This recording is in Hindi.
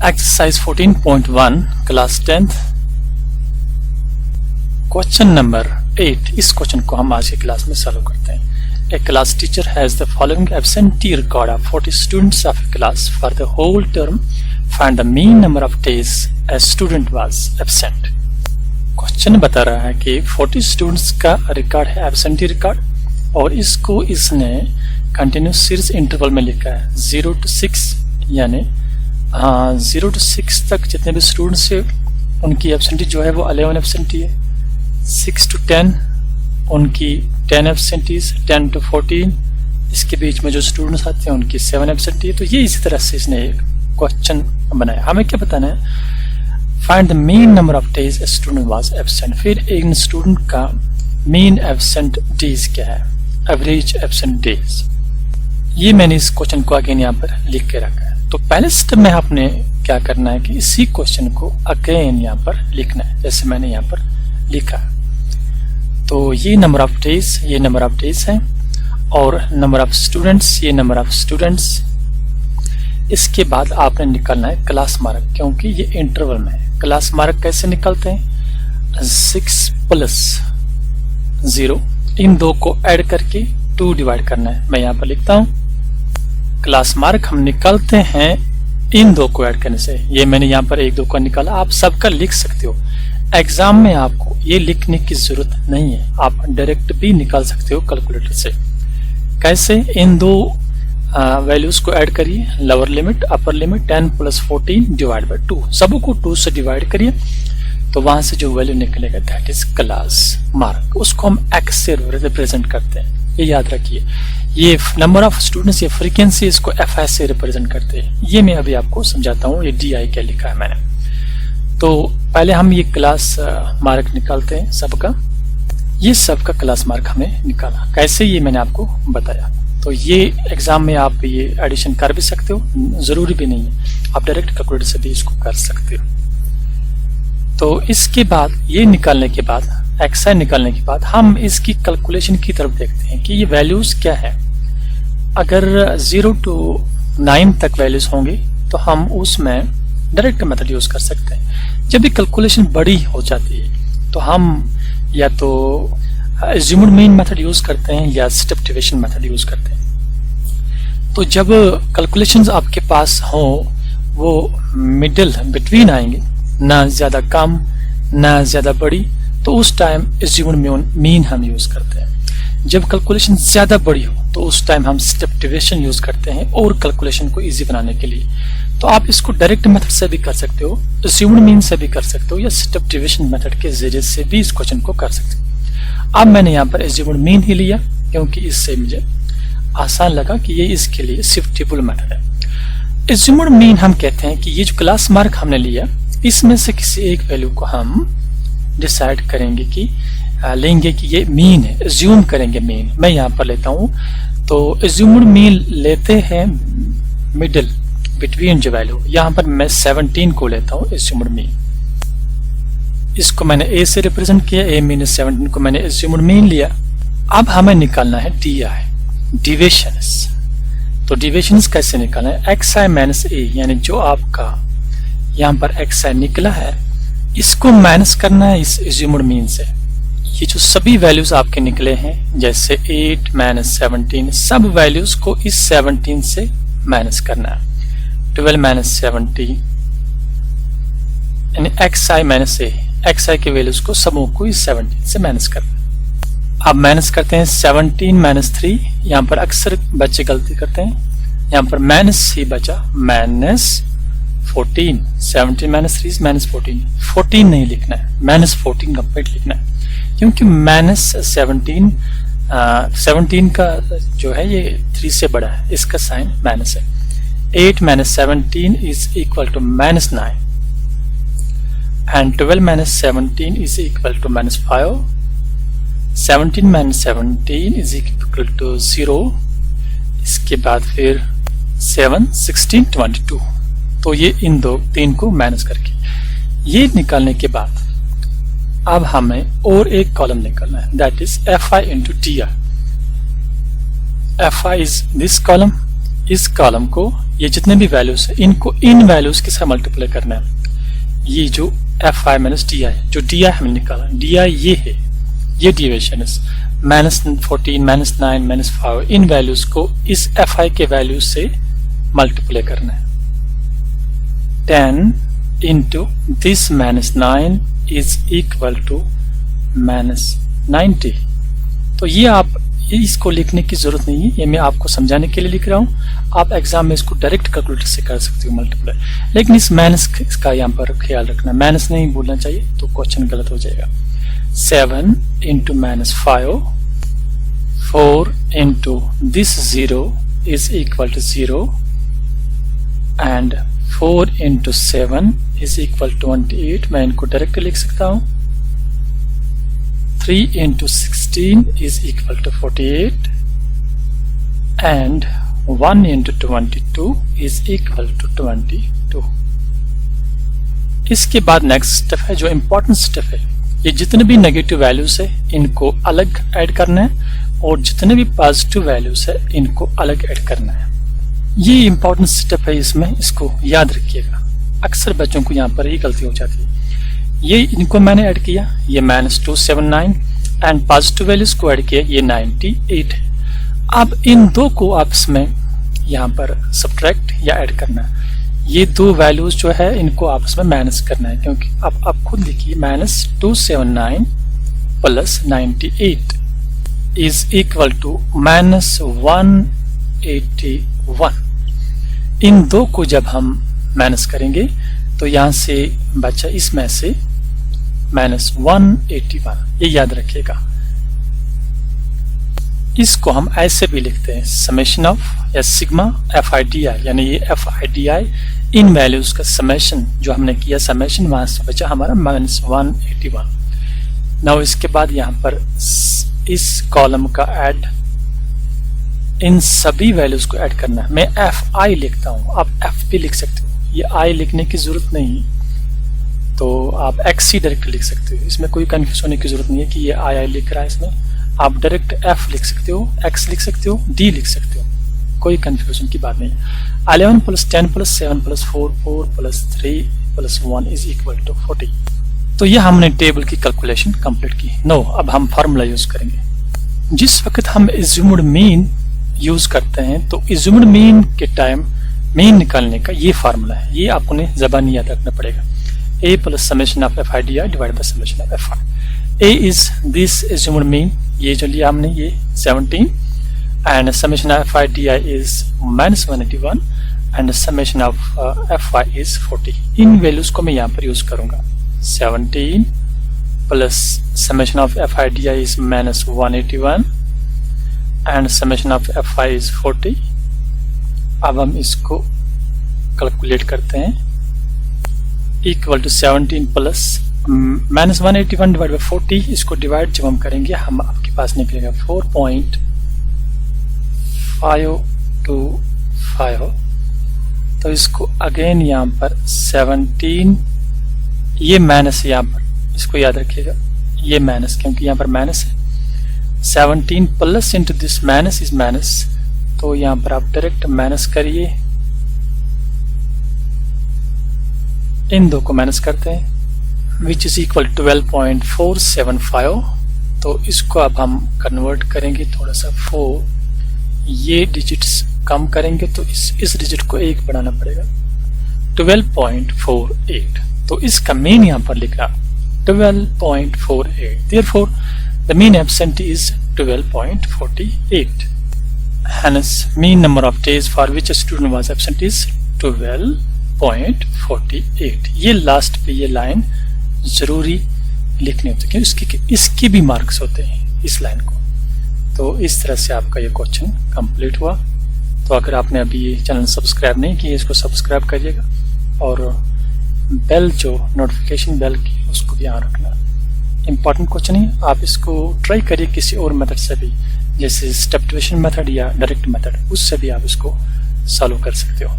Exercise 14.1 class 10th question number 8। इस क्वेश्चन को हम आज की क्लास में सॉल्व करते हैं। A class teacher has the following absentee record of 40 students of a class for the whole term. Find the mean number of days a student was absent. Question बता रहा है कि 40 स्टूडेंट्स का रिकॉर्ड है, एब्सेंटी रिकॉर्ड, और इसको इसने कंटिन्यूस सीरीज इंटरवल में लिखा है 0 to 6, यानी 0 to 6 तक जितने भी स्टूडेंट्स है उनकी एब्सेंटी जो है वो 11 एब्सेंटी है। 6 to 10 उनकी 10 एब्सेंटीज, 10 to 14 इसके बीच में जो स्टूडेंट्स आते हैं उनकी 7 एब्सेंटी है। तो ये इसी तरह से इसने एक क्वेश्चन बनाया। हमें क्या बताना है? Find the mean number of days a student was absent. फिर एक स्टूडेंट का मीन एब्सेंट डेज क्या है, एवरेज एब्सेंट डेज। ये मैंने इस क्वेश्चन को अगेन यहाँ पर लिख के रखा है। तो पहले स्टेप में आपने क्या करना है कि इसी क्वेश्चन को अगेन यहाँ पर लिखना है, जैसे मैंने यहाँ पर लिखा। तो ये नंबर ऑफ डेज, ये नंबर ऑफ डेज है, और नंबर ऑफ स्टूडेंट्स, ये नंबर ऑफ स्टूडेंट्स। इसके बाद आपने निकालना है क्लास मार्क, क्योंकि ये इंटरवल में है। क्लास मार्क कैसे निकलते हैं? 6 + 0, इन दो को ऐड करके 2 डिवाइड करना है। मैं यहाँ पर लिखता हूँ क्लास मार्क हम निकालते हैं इन दो को ऐड करने से। ये मैंने यहाँ पर 1 2 का निकाला, आप सबका लिख सकते हो। एग्जाम में आपको ये लिखने की जरूरत नहीं है, आप डायरेक्ट भी निकाल सकते हो कैलकुलेटर से। कैसे? इन दो वैल्यूज को ऐड करिए, lower limit upper limit, 10 + 14 divide by 2, सबको 2 से डिवाइड करिए, तो वहां से जो वैल्यू निकलेगा दैट इज क्लास मार्क। उसको हम एक्स से रिप्रेजेंट करते हैं, ये याद रखिए। ये नंबर ऑफ स्टूडेंट्स, ये फ्रीक्वेंसी, इसको एफ से रिप्रेजेंट करते हैं। ये मैं अभी आपको समझाता हूँ, ये DI क्या लिखा है मैंने। तो पहले हम ये क्लास मार्क निकालते हैं सबका। ये सबका क्लास मार्क हमें निकाला, कैसे ये मैंने आपको बताया। तो ये एग्जाम में आप ये एडिशन कर भी सकते हो, जरूरी भी नहीं है, आप डायरेक्ट कैलकुलेटर से भी इसको कर सकते हो। तो इसके बाद ये निकालने के बाद, XI निकालने के बाद, हम इसकी कैलकुलेशन की तरफ देखते हैं कि ये वैल्यूज क्या है। अगर 0 to 9 तक वैल्यूज होंगी तो हम उसमें डायरेक्ट मेथड यूज कर सकते हैं। जब भी कैलकुलेशन बड़ी हो जाती है तो हम या तो एज्यूम्ड मीन मेथड यूज करते हैं या स्टेप डिवीजन मेथड यूज करते हैं। तो जब कैलकुलेशंस आपके पास हो वो मिडिल बिटवीन आएंगे, ना ज्यादा कम ना ज्यादा बड़ी, तो उस टाइम एज्यूम्ड मीन हम यूज करते हैं। जब कैलकुलेशन ज्यादा बड़ी हो तो उस टाइम हम स्टेप डिवीजन यूज करते हैं, और कैलकुलेशन को इजी बनाने के लिए। तो आप इसको डायरेक्ट मेथड से भी कर सकते हो, एज्यूम्ड मीन से भी कर सकते हो, या स्टेप डिवीजन मेथड के जरिए से भी इस क्वेश्चन को कर सकते हो। अब मैंने यहाँ पर एज्यूम्ड मीन ही लिया, क्योंकि इससे मुझे आसान लगा कि ये इसके लिए शिफ्टेबल मेथड है। एज्यूम्ड मीन हम कहते हैं कि ये जो क्लास मार्क हमने लिया, इसमें से किसी एक वैल्यू को हम डिसाइड करेंगे कि लेंगे कि ये मीन है, एज्यूम करेंगे मीन। मैं यहाँ पर लेता हूँ, तो एज्यूम्ड मीन लेते हैं मिडिल बिटवीन जो वैल्यू, यहाँ पर मैं 17 को लेता हूँ एज्यूम्ड मीन। इसको मैंने A से रिप्रेजेंट किया, A मीन 17 को मैंने एज्यूम्ड मीन लिया। अब हमें निकालना है DI, डिविजन्स। तो डिविजन्स कैसे निकालना है? XI - A, यानी जो आपका यहाँ पर XI निकला है, इसको माइनस करना है इस एज्यूम्ड मीन से। ये जो सभी वैल्यूज आपके निकले हैं, जैसे 8 - 17, सब वैल्यूज को इस 17 से माइनस करना है। 12 - 17 यानी XI - A, XI के वैल्यूज को सबों को इस 17 से माइनस करना है। अब माइनस करते हैं 17 - 3, यहाँ पर अक्सर बच्चे गलती करते हैं, यहाँ पर माइनस ही बचा, -14, 17 - 3 -14, 14 नहीं लिखना है, -14 कंप्लीट लिखना है, क्योंकि -17 का जो है ये 3 से बड़ा है, इसका साइन माइनस है। 8 - 17 is equal to -9, and 12 - 17 is equal to -5, 17 - 17 is equal to 0, इसके बाद फिर 7, 16, 22। तो ये इन 3 को माइनस करके ये निकालने के बाद अब हमें और एक कॉलम निकालना है, that is FI into DI। FI is this column इस कॉलम को, ये जितने भी वैल्यूज है इनको इन वैल्यूज के साथ मल्टीप्लाई करना है। ये जो fi माइनस डी आई, जो डी आई हमने निकाला, डी आई ये है, ये डिविएशन है -14 -9 -5, इन वैल्यूज को इस fi के वैल्यूज से मल्टीप्लाई करना है। 10 into this -9 is equal to -90। तो ये आप इसको लिखने की जरूरत नहीं है, ये मैं आपको समझाने के लिए लिख रहा हूँ। आप एग्जाम में इसको डायरेक्ट कैलकुलेटर से कर सकते हो मल्टीप्लाई, लेकिन इस माइनस का यहाँ पर ख्याल रखना, माइनस नहीं बोलना चाहिए तो क्वेश्चन गलत हो जाएगा। 7 into -5, 4 into this 0 is equal to 0 and 4 into 7 is equal to 28। मैं इनको डायरेक्ट लिख सकता हूँ। 3 into 16 is equal to 48 and 1 into 22 is equal to 22। इसके बाद नेक्स्ट स्टेप है जो इम्पोर्टेंट स्टेप है, ये जितने भी नेगेटिव वैल्यूज है इनको अलग ऐड करना है और जितने भी पॉजिटिव वैल्यूज है इनको अलग ऐड करना है। ये इम्पोर्टेंट स्टेप है, इसमें इसको याद रखिएगा। अक्सर बच्चों को यहाँ पर ही गलती हो जाती है। ये इनको मैंने ऐड किया, ये -279 एंड पॉजिटिव वैल्यूज को ऐड किया, ये 98 है। अब इन दो को आपस में यहाँ पर सब्ट्रैक्ट या ऐड करना है। ये दो वैल्यूज जो है इनको आपस में माइनस करना है, क्योंकि अब आप खुद लिखिए -279 प्लस 98 इज इक्वल टू -181। इन दो को जब हम माइनस करेंगे तो यहां से बचा इसमें से -181, ये याद रखिएगा। इसको हम ऐसे भी लिखते हैं समेशन ऑफ या सिग्मा FIDI, यानी ये FIDI इन वैल्यूज का समेशन जो हमने किया, समेशन वहां से बचा हमारा -181। नाउ इसके बाद यहाँ पर इस कॉलम का ऐड, इन सभी वैल्यूज को ऐड करना है। मैं FI लिखता हूँ, आप F भी लिख सकते हो, ये I लिखने की जरूरत नहीं, तो आप XC डायरेक्ट लिख सकते हो। इसमें कोई कंफ्यूज होने की जरूरत नहीं है कि ये I लिख रहा है, इसमें आप डायरेक्ट F लिख सकते हो, X लिख सकते हो, D लिख सकते हो, कोई कंफ्यूजन की बात नहीं। 11 + 10 + 7 + 4 4 + 3 + 1 इज इक्वल टू 40। तो ये हमने टेबल की कैलकुलेशन कंप्लीट की। नो, अब हम फार्मूला यूज करेंगे। जिस वक्त हम एज्यूम्ड मीन यूज करते हैं तो एज्यूम्ड मीन के टाइम मीन निकालने का ये फार्मूला है, ये आपको ज़बानी याद रखना पड़ेगा। A + summation of FIDI divided by summation of FI। A is this assumed mean, ये जो लिया हमने ये 17 and summation of FIDI is -181 and summation of FI is 40। In values को मैं यहाँ पर यूज करूंगा। 17 plus summation of FIDI is -181 and summation of FI is 40। अब हम इसको कैलकुलेट करते हैं। Equal to 17 plus -181 divide by 40, इसको डिवाइड जब हम करेंगे हम आपके पास निकलेगा 4.525। तो इसको अगेन यहाँ पर 17, ये माइनस, यहाँ पर इसको याद रखिएगा, ये माइनस, क्योंकि यहाँ पर माइनस है। 17 plus into this minus is minus, तो यहाँ पर आप डायरेक्ट माइनस करिए, इन दो को माइनस करते हैं, विच इज इक्वल 12.475। तो इसको अब हम कन्वर्ट करेंगे थोड़ा सा 4, ये डिजिट्स कम करेंगे तो इस डिजिट को 1 बढ़ाना पड़ेगा, 12.48। तो इसका मीन यहाँ पर लिखा 12.48, therefore the mean absentee is 12.48। hence mean number of days for which a student was absent is 12.48। ये लास्ट पे ये लाइन जरूरी लिखनी होती है क्योंकि इसकी भी मार्क्स होते हैं इस लाइन को। तो इस तरह से आपका ये क्वेश्चन कंप्लीट हुआ। तो अगर आपने अभी ये चैनल सब्सक्राइब नहीं किया, इसको सब्सक्राइब करिएगा और बेल जो नोटिफिकेशन बेल की उसको भी यहाँ रखना। इम्पॉर्टेंट क्वेश्चन है, आप इसको ट्राई करिए किसी और मेथड से भी, जैसे स्टेप डिविजन मेथड या डायरेक्ट मेथड, उससे भी आप इसको सॉल्व कर सकते हो।